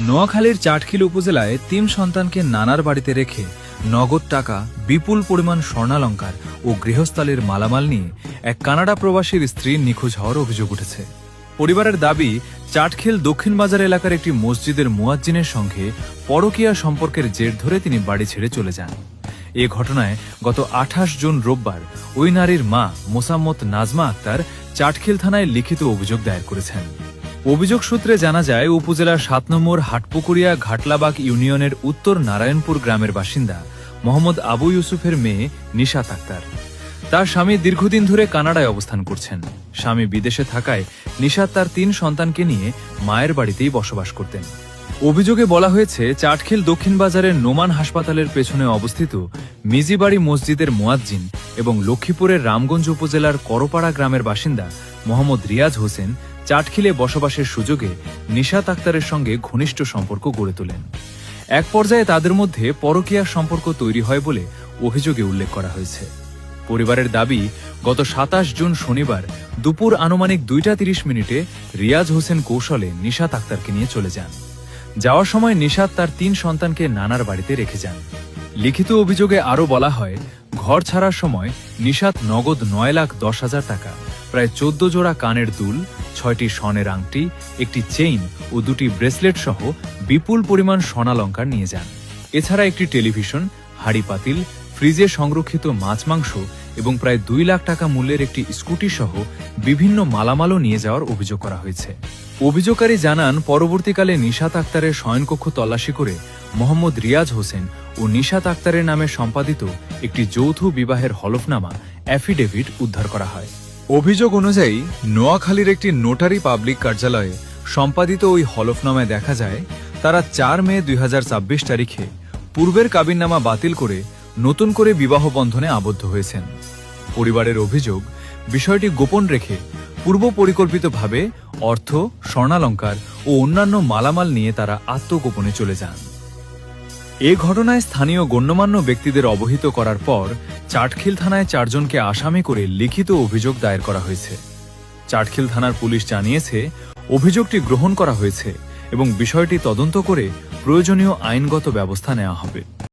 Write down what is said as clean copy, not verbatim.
নোয়াখালীর চাটখিল উপজেলায় ৩ সন্তানকে নানার বাড়িতে রেখে নগদ টাকা, বিপুল পরিমাণ স্বর্ণালংকার ও গৃহস্থালির মালামাল নিয়ে এক কানাডা প্রবাসীর স্ত্রী নিখোঁজ হওয়ার অভিযোগ উঠেছে। পরিবারের দাবি, চাটখিল দক্ষিণ বাজার এলাকার একটি মসজিদের মুয়াজ্জিনের সঙ্গে পরকীয়া সম্পর্কের জের ধরে তিনি বাড়ি ছেড়ে চলে যান। এ ঘটনায় গত ২৮ জুন রোববার ওই নারীর মা মোসাম্মত নাজমা আক্তার চাটখিল থানায় লিখিত অভিযোগ দায়ের করেছেন। অভিযোগ সূত্রে জানা যায়, উপজেলার ৭ নম্বর হাটপুকুরিয়া ঘাটলাবাগ ইউনিয়নের উত্তর নারায়ণপুর গ্রামের বাসিন্দা মোহাম্মদ আবু ইউসুফের মেয়ে নিশাত আক্তার। তার স্বামী দীর্ঘদিন ধরে কানাডায় অবস্থান করছেন। স্বামী বিদেশে থাকায় নিশাত তার ৩ সন্তানকে নিয়ে মায়ের বাড়িতেই বসবাস করতেন। অভিযোগে বলা হয়েছে, চাটখিল দক্ষিণ বাজারের নোমান হাসপাতালের পেছনে অবস্থিত মিজিবাড়ি মসজিদের মুয়াজ্জিন এবং লক্ষ্মীপুরের রামগঞ্জ উপজেলার করপাড়া গ্রামের বাসিন্দা মোহাম্মদ রিয়াজ হোসেন চাটখিলে বসবাসের সুযোগে নিশাত আক্তারের সঙ্গে ঘনিষ্ঠ সম্পর্ক গড়ে তোলেন। এক পর্যায়ে তাদের মধ্যে পরকীয়ার সম্পর্ক তৈরি হয় বলে অভিযোগে উল্লেখ করা হয়েছে। পরিবারের দাবি, গত ২৭ জুন শনিবার দুপুর আনুমানিক ২টা ৩০ মিনিটে রিয়াজ হোসেন কৌশলে নিশাত আক্তারকে নিয়ে চলে যান। যাওয়ার সময় নিশাত তার ৩ সন্তানকে নানার বাড়িতে রেখে যান। লিখিত অভিযোগে আরও বলা হয়, ঘর ছাড়ার সময় নিশাত নগদ ৯,১০,০০০ টাকা, প্রায় ১৪ জোড়া কানের দুল, ৬টি স্বর্ণের আংটি, একটি চেইন ও ২টি ব্রেসলেট সহ বিপুল পরিমাণ স্বর্ণালংকার নিয়ে যান। এছাড়া একটি টেলিভিশন, হাঁড়ি পাতিল, ফ্রিজে সংরক্ষিত মাছ মাংস এবং প্রায় ২ লাখ টাকা মূল্যের একটি স্কুটি সহ বিভিন্ন মালামালও নিয়ে যাওয়ার অভিযোগ করা হয়েছে। অভিযোগকারী জানান, পরবর্তীকালে নিশাত আক্তারের শয়নকক্ষ তল্লাশি করে মোহাম্মদ রিয়াজ হোসেন ও নিশাত আক্তারের নামে সম্পাদিত একটি যৌথ বিবাহের হলফনামা অ্যাফিডেভিট উদ্ধার করা হয়। অভিযোগ অনুযায়ী নোয়াখালীর একটি নোটারি পাবলিক কার্যালয়ে সম্পাদিত ওই হলফনামায় দেখা যায়, তারা ৪ মে ২০২৬ তারিখে পূর্বের কাবিননামা বাতিল করে নতুন করে বিবাহ বন্ধনে আবদ্ধ হয়েছেন। পরিবারের অভিযোগ, বিষয়টি গোপন রেখে পূর্ব পরিকল্পিতভাবে অর্থ, স্বর্ণালংকার ও অন্যান্য মালামাল নিয়ে তারা আত্মগোপনে চলে যান। এ ঘটনায় স্থানীয় গণ্যমান্য ব্যক্তিদের অবহিত করার পর চাটখিল থানায় ৪ জনকে আসামি করে লিখিত অভিযোগ দায়ের করা হয়েছে। চাটখিল থানার পুলিশ জানিয়েছে, অভিযোগটি গ্রহণ করা হয়েছে এবং বিষয়টি তদন্ত করে প্রয়োজনীয় আইনগত ব্যবস্থা নেওয়া হবে।